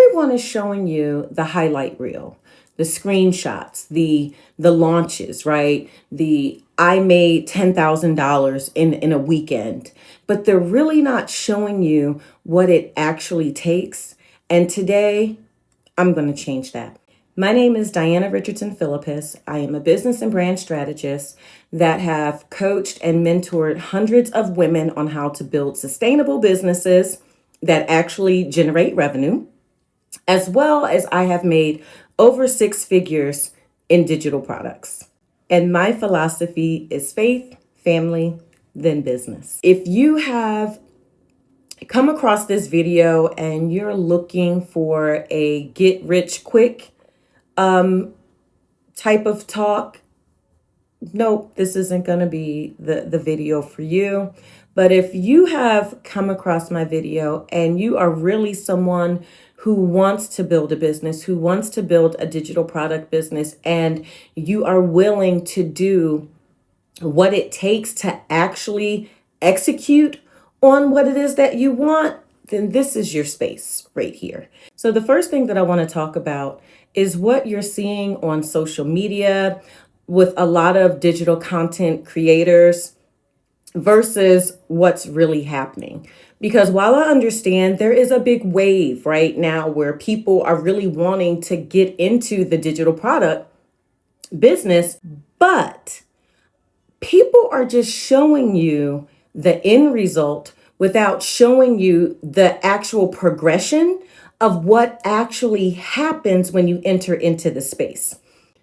everyone is showing you the highlight reel, the screenshots, the launches, right? The I made $10,000 in a weekend, but they're really not showing you what it actually takes. And today, I'm going to change that. My name is Diana Richardson Philippus. I am a business and brand strategist that have coached and mentored hundreds of women on how to build sustainable businesses that actually generate revenue, as well as I have made over six figures in digital products. And my philosophy is faith, family, then business. If you have come across this video and you're looking for a get rich quick type of talk, nope, this isn't going to be the video for you. But if you have come across my video and you are really someone who wants to build a business, who wants to build a digital product business, and you are willing to do what it takes to actually execute on what it is that you want, then this is your space right here. So the first thing that I want to talk about is what you're seeing on social media with a lot of digital content creators versus what's really happening. Because while I understand there is a big wave right now where people are really wanting to get into the digital product business, but people are just showing you the end result without showing you the actual progression of what actually happens when you enter into the space.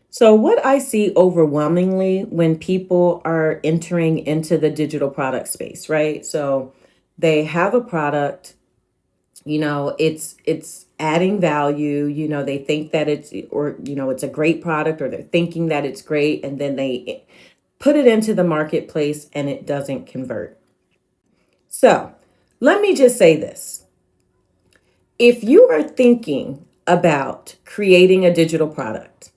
So, what I see overwhelmingly when people are entering into the digital product space, right? So, they have a product, it's adding value, they think that it's a great product, or they're thinking that it's great, and then they put it into the marketplace and it doesn't convert. So let me just say this. If you are thinking about creating a digital product,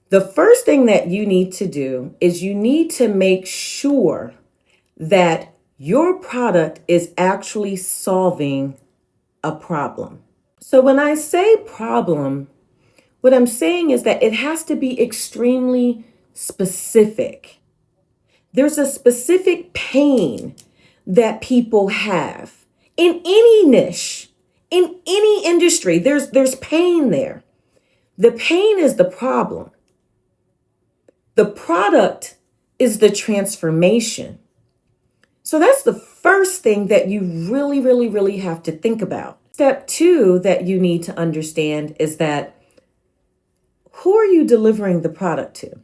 the first thing that you need to do is you need to make sure that your product is actually solving a problem. So when I say problem, what I'm saying is that it has to be extremely specific. There's a specific pain that people have in any niche, in any industry. There's pain there. The pain is the problem. The product is the transformation. So that's the first thing that you really, really, really have to think about. Step two that you need to understand is that who are you delivering the product to?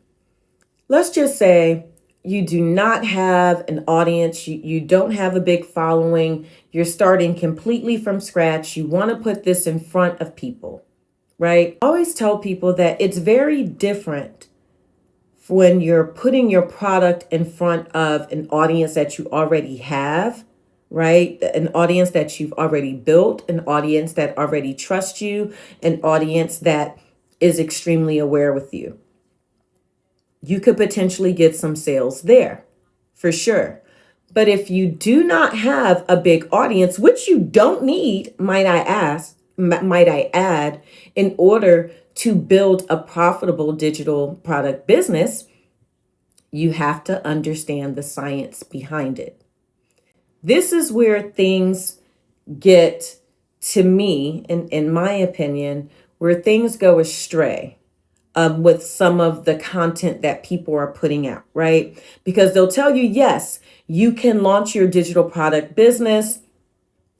Let's just say you do not have an audience, you don't have a big following, you're starting completely from scratch, you want to put this in front of people, right? I always tell people that it's very different when you're putting your product in front of an audience that you already have, right? An audience that you've already built, an audience that already trusts you, an audience that is extremely aware with you. You could potentially get some sales there for sure. But if you do not have a big audience, which you don't need, might I add, in order to build a profitable digital product business, you have to understand the science behind it. This is where things get, to me, in my opinion, where things go astray. With some of the content that people are putting out, right? Because they'll tell you, yes, you can launch your digital product business.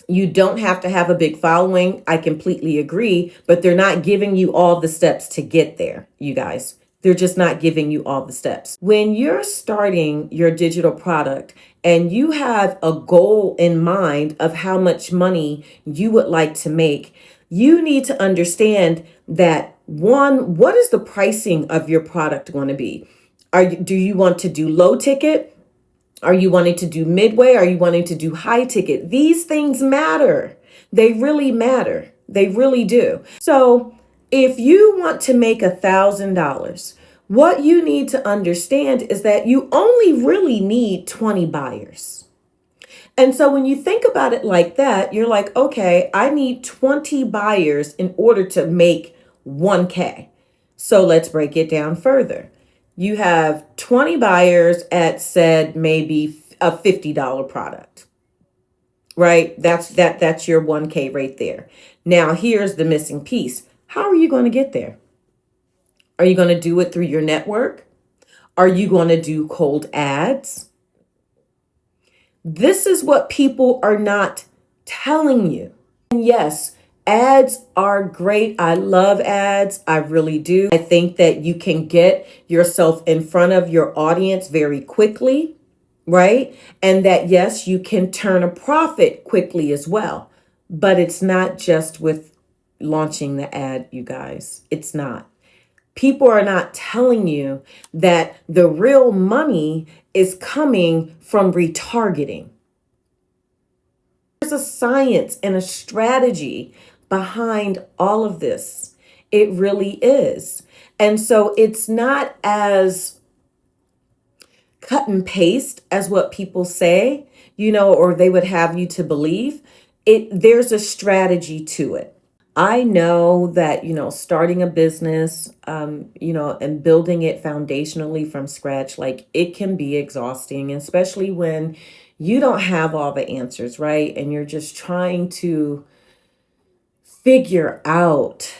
You don't have to have a big following. I completely agree, but they're not giving you all the steps to get there, you guys. They're just not giving you all the steps. When you're starting your digital product and you have a goal in mind of how much money you would like to make, you need to understand that, one, what is the pricing of your product going to be? Do you want to do low ticket? Are you wanting to do midway? Are you wanting to do high ticket? These things matter. They really matter. They really do. So if you want to make $1,000, what you need to understand is that you only really need 20 buyers. And so when you think about it like that, you're like, okay, I need 20 buyers in order to make 1K. So let's break it down further. You have 20 buyers at said maybe a $50 product, right? That's your 1K right there. Now, here's the missing piece. How are you going to get there? Are you going to do it through your network? Are you going to do cold ads? This is what people are not telling you. And yes, ads are great. I love ads. I really do. I think that you can get yourself in front of your audience very quickly, right? And that, yes, you can turn a profit quickly as well. But it's not just with launching the ad, you guys. It's not. People are not telling you that the real money is coming from retargeting. There's a science and a strategy behind all of this. It really is. And so it's not as cut and paste as what people say, or they would have you to believe. There's a strategy to it. I know that, starting a business, and building it foundationally from scratch, like it can be exhausting, especially when you don't have all the answers, right? And you're just trying to figure out,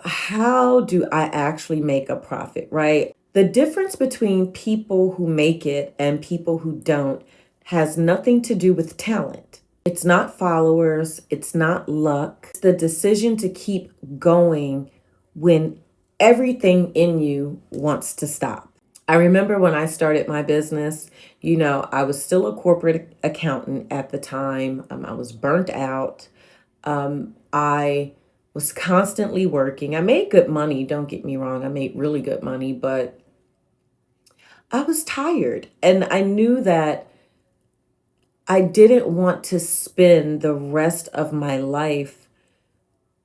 how do I actually make a profit, right? The difference between people who make it and people who don't has nothing to do with talent. It's not followers, it's not luck. It's the decision to keep going when everything in you wants to stop. I remember when I started my business, I was still a corporate accountant at the time. I was burnt out. I was constantly working. I made good money, don't get me wrong. I made really good money, but I was tired. And I knew that I didn't want to spend the rest of my life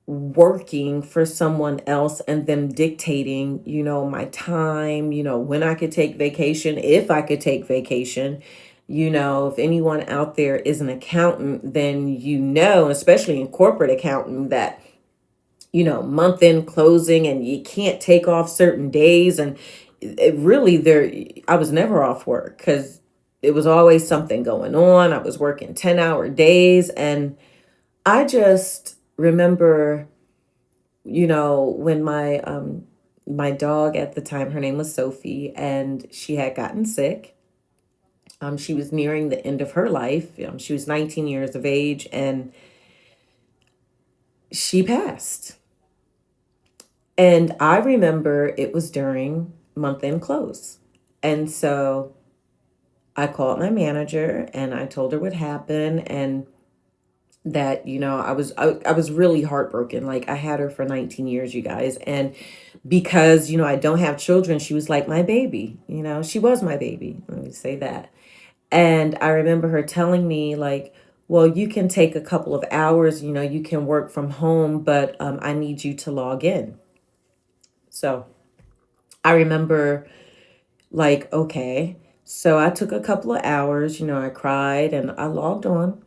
working for someone else and them dictating, my time, when I could take vacation, if I could take vacation. If anyone out there is an accountant, then especially in corporate accounting, that month end closing and you can't take off certain days. And it really, I was never off work because it was always something going on. I was working 10-hour days. And I just remember, when my dog at the time, her name was Sophie, and she had gotten sick. She was nearing the end of her life. She was 19 years of age and she passed. And I remember it was during month end close. And so I called my manager and I told her what happened, and that, I was really heartbroken. Like, I had her for 19 years, you guys. And because, I don't have children, she was like my baby. She was my baby. Let me say that. And I remember her telling me, like, well, you can take a couple of hours, you can work from home, but I need you to log in. So I remember, like, okay. So I took a couple of hours, I cried and I logged on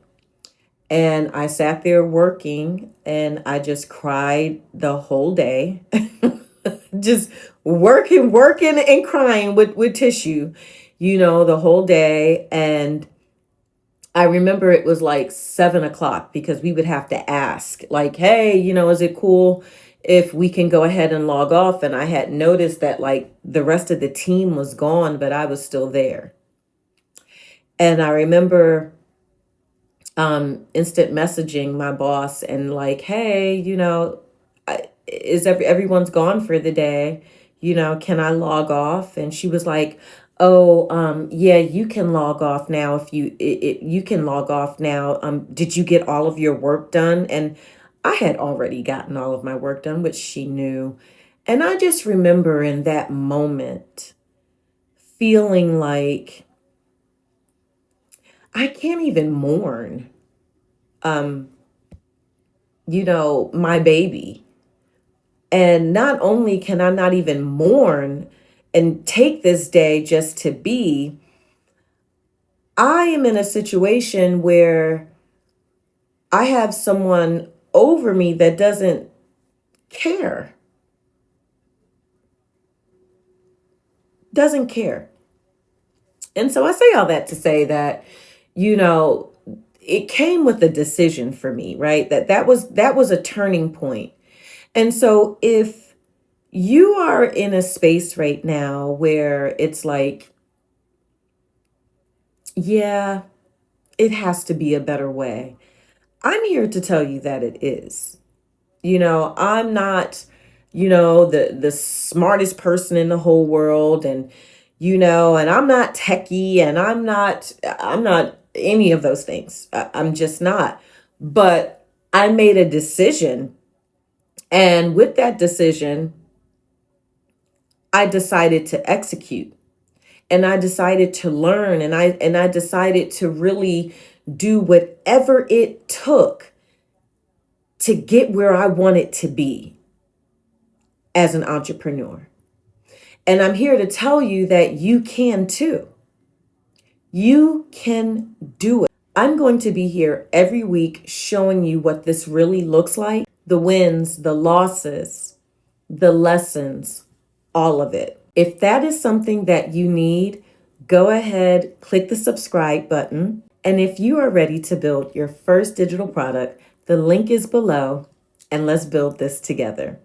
and I sat there working and I just cried the whole day. Just working and crying with tissue, the whole day. And I remember it was like 7 o'clock because we would have to ask, like, hey, is it cool if we can go ahead and log off? And I had noticed that, like, the rest of the team was gone, but I was still there. And I remember instant messaging my boss and like, hey, everyone's gone for the day? Can I log off? And she was like, oh, yeah, you can log off now. If you can log off now. Did you get all of your work done? And I had already gotten all of my work done, which she knew. And I just remember in that moment feeling like I can't even mourn, my baby. And not only can I not even mourn and take this day just to be, I am in a situation where I have someone over me that doesn't care, doesn't care. And so I say all that to say that, you know, it came with a decision for me, right? That was a turning point. And so if you are in a space right now where it's like, yeah, it has to be a better way. I'm here to tell you that it is. I'm not, the smartest person in the whole world, and and I'm not techie, and I'm not any of those things. I'm just not. But I made a decision, and with that decision, I decided to execute, and I decided to learn, and I decided to really do whatever it took to get where I wanted to be as an entrepreneur. And I'm here to tell you that you can too. You can do it. I'm going to be here every week showing you what this really looks like, the wins, the losses, the lessons, all of it. If that is something that you need, go ahead, click the subscribe button. And if you are ready to build your first digital product, the link is below, and let's build this together.